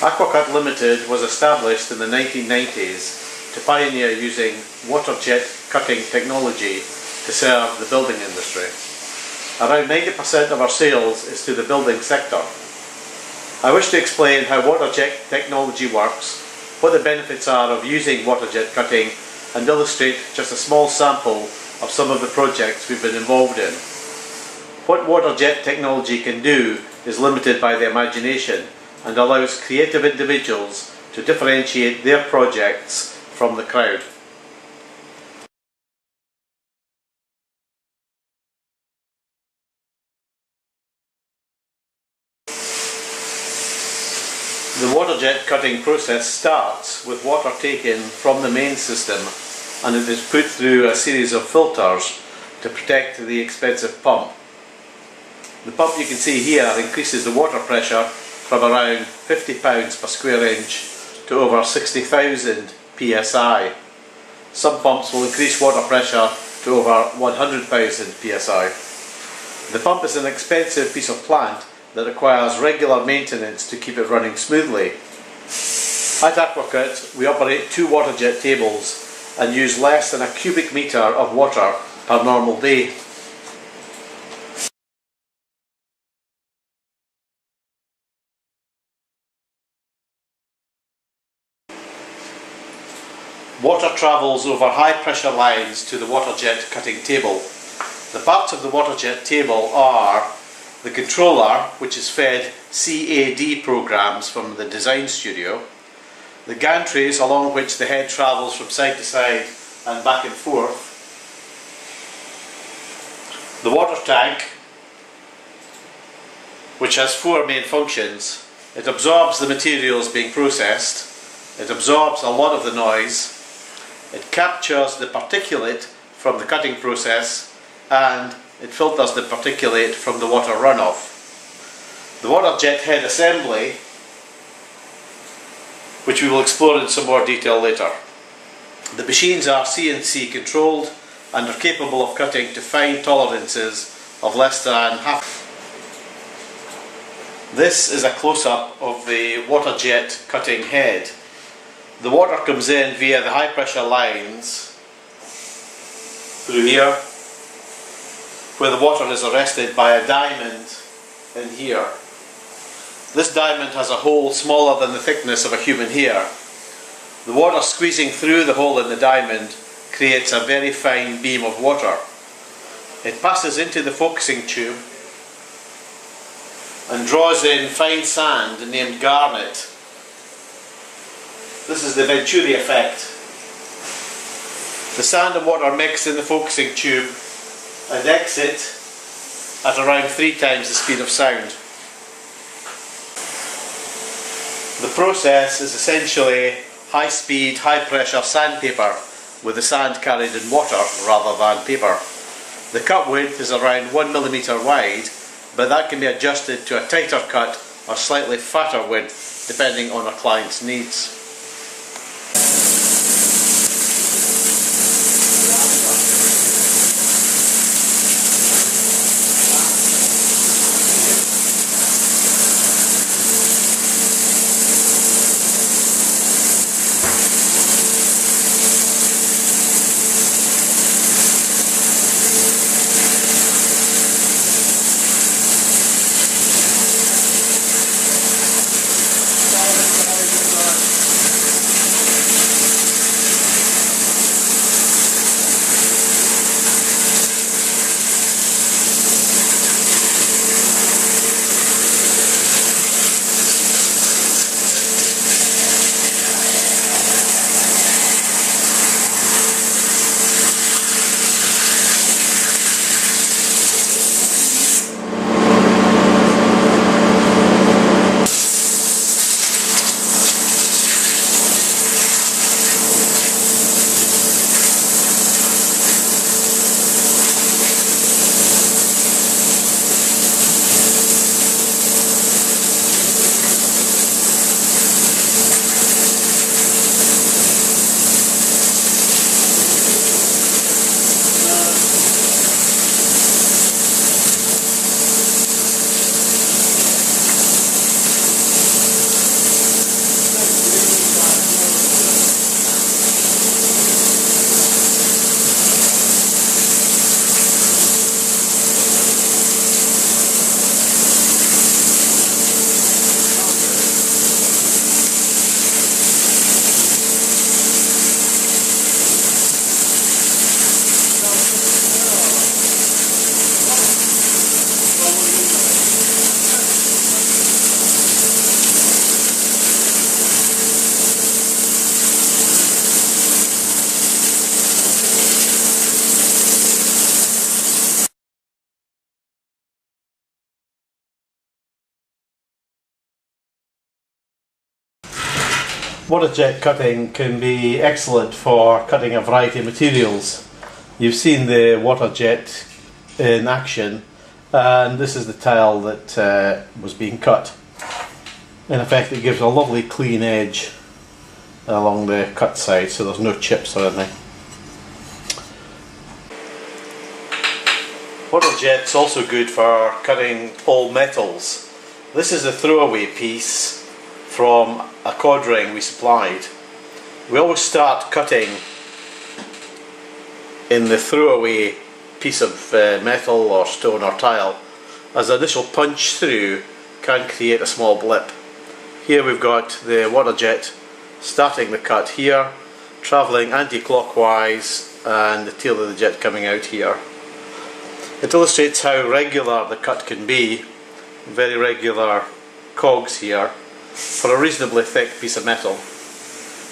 Aquacut Limited was established in the 1990s to pioneer using waterjet cutting technology to serve the building industry. Around 90% of our sales is to the building sector. I wish to explain how waterjet technology works, what the benefits are of using waterjet cutting, and illustrate just a small sample of some of the projects we've been involved in. What waterjet technology can do is limited by the imagination and allows creative individuals to differentiate their projects from the crowd. The waterjet cutting process starts with water taken from the main system and it is put through a series of filters to protect the expensive pump. The pump you can see here increases the water pressure from around 50 pounds per square inch to over 60,000 psi. Some pumps will increase water pressure to over 100,000 psi. The pump is an expensive piece of plant that requires regular maintenance to keep it running smoothly. At Aquacut, we operate 2 waterjet tables and use less than a cubic metre of water per normal day. Water travels over high pressure lines to the waterjet cutting table. The parts of the waterjet table are the controller, which is fed CAD programs from the design studio, the gantries along which the head travels from side to side and back and forth, the water tank, which has 4 main functions. It absorbs the materials being processed, it absorbs a lot of the noise, it captures the particulate from the cutting process, and it filters the particulate from the water runoff. The waterjet head assembly, which we will explore in some more detail later. The machines are CNC controlled and are capable of cutting to fine tolerances of less than half. This is a close-up of the waterjet cutting head. The water comes in via the high pressure lines through here, where the water is arrested by a diamond in here. This diamond has a hole smaller than the thickness of a human hair. The water squeezing through the hole in the diamond creates a very fine beam of water. It passes into the focusing tube and draws in fine sand named garnet. This is the Venturi effect. The sand and water mix in the focusing tube and exit at around 3 times the speed of sound. The process is essentially high speed, high pressure sandpaper with the sand carried in water rather than paper. The cut width is around 1 mm wide, but that can be adjusted to a tighter cut or slightly fatter width depending on a client's needs. Waterjet cutting can be excellent for cutting a variety of materials. You've seen the Waterjet in action, and this is the tile that was being cut. In effect, it gives a lovely clean edge along the cut side, so there's no chips or anything. Waterjet's also good for cutting old metals. This is a throwaway piece from a cord ring we supplied. We always start cutting in the throwaway piece of metal or stone or tile, as the initial punch through can create a small blip. Here we've got the Waterjet starting the cut here, travelling anti-clockwise, and the tail of the jet coming out here. It illustrates how regular the cut can be, very regular cogs here, for a reasonably thick piece of metal.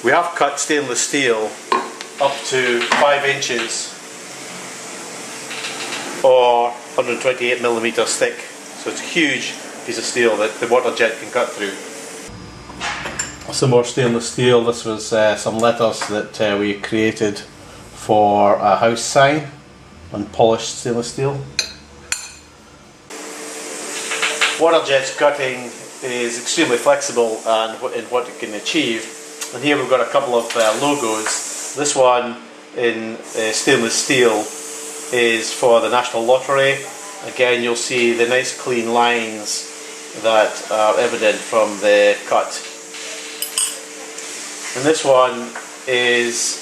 We have cut stainless steel up to 5 inches or 128mm thick, so it's a huge piece of steel that the Waterjet can cut through. Some more stainless steel. This was some letters that we created for a house sign, unpolished stainless steel. Waterjet's cutting is extremely flexible in what it can achieve, and here we've got a couple of logos. This one in stainless steel is for the National Lottery. Again, you'll see the nice clean lines that are evident from the cut. And this one is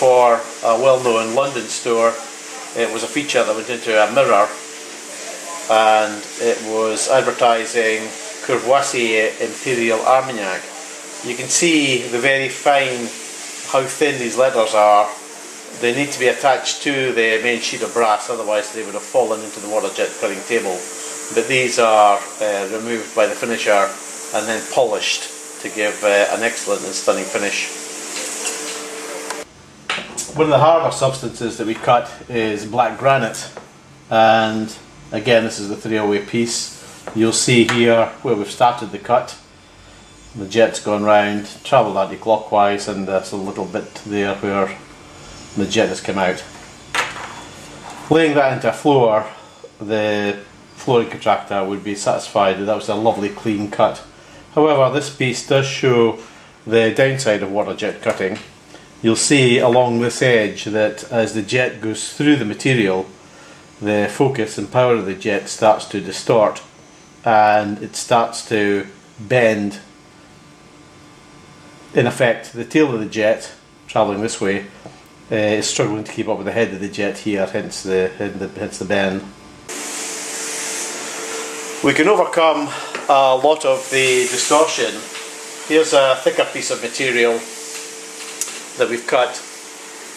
for a well-known London store. It was a feature that went into a mirror, and it was advertising Courvoisier Imperial Armagnac. You can see the very fine, how thin these letters are. They need to be attached to the main sheet of brass, otherwise they would have fallen into the Waterjet cutting table. But these are removed by the finisher and then polished to give an excellent and stunning finish. One of the harder substances that we cut is black granite, and again, this is the throwaway piece. You'll see here where we've started the cut. The jet's gone round, travelled anti-clockwise, and there's a little bit there where the jet has come out. Laying that into a floor, the flooring contractor would be satisfied that that was a lovely clean cut. However, this piece does show the downside of Waterjet cutting. You'll see along this edge that as the jet goes through the material, the focus and power of the jet starts to distort, and it starts to bend. In effect, the tail of the jet, travelling this way, is struggling to keep up with the head of the jet here, hence the bend. We can overcome a lot of the distortion. Here's a thicker piece of material that we've cut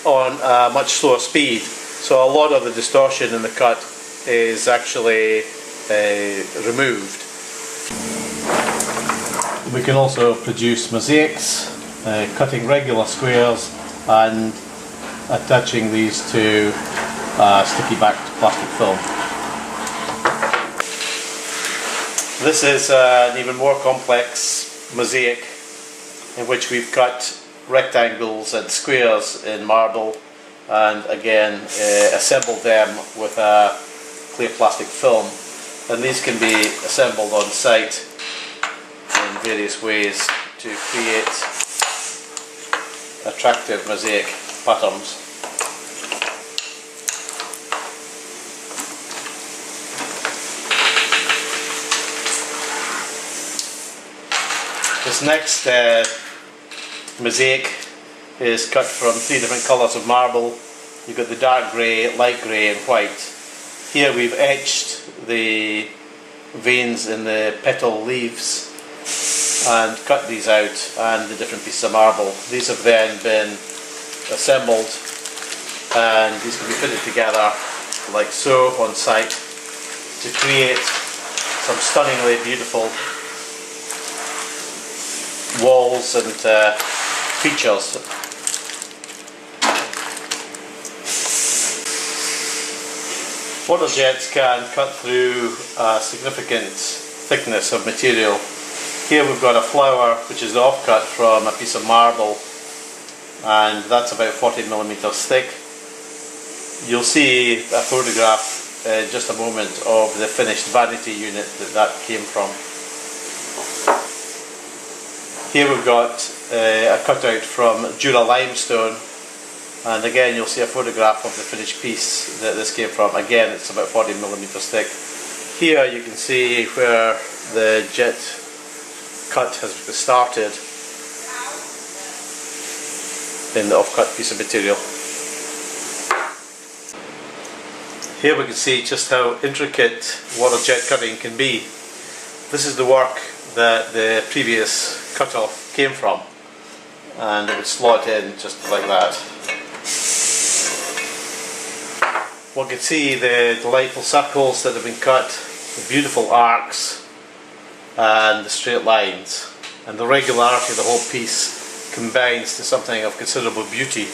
on a much slower speed, so a lot of the distortion in the cut is actually removed. We can also produce mosaics, cutting regular squares and attaching these to sticky backed plastic film. This is an even more complex mosaic in which we've cut rectangles and squares in marble, and again assembled them with a clear plastic film, and these can be assembled on site in various ways to create attractive mosaic patterns. This next mosaic is cut from 3 different colours of marble. You've got the dark grey, light grey and white. Here we've etched the veins in the petal leaves and cut these out, and the different pieces of marble. These have then been assembled, and these can be fitted together like so on site to create some stunningly beautiful walls and features. Waterjets can cut through a significant thickness of material. Here we've got a flower which is the offcut from a piece of marble, and that's about 40mm thick. You'll see a photograph in just a moment of the finished vanity unit that came from. Here we've got a cutout from Jura limestone, and again you'll see a photograph of the finished piece that this came from. Again, it's about 40mm thick. Here you can see where the jet cut has started in the offcut piece of material. Here we can see just how intricate waterjet cutting can be. This is the work that the previous cut-off came from, and it would slot in just like that. One can see the delightful circles that have been cut, the beautiful arcs and the straight lines, and the regularity of the whole piece combines to something of considerable beauty.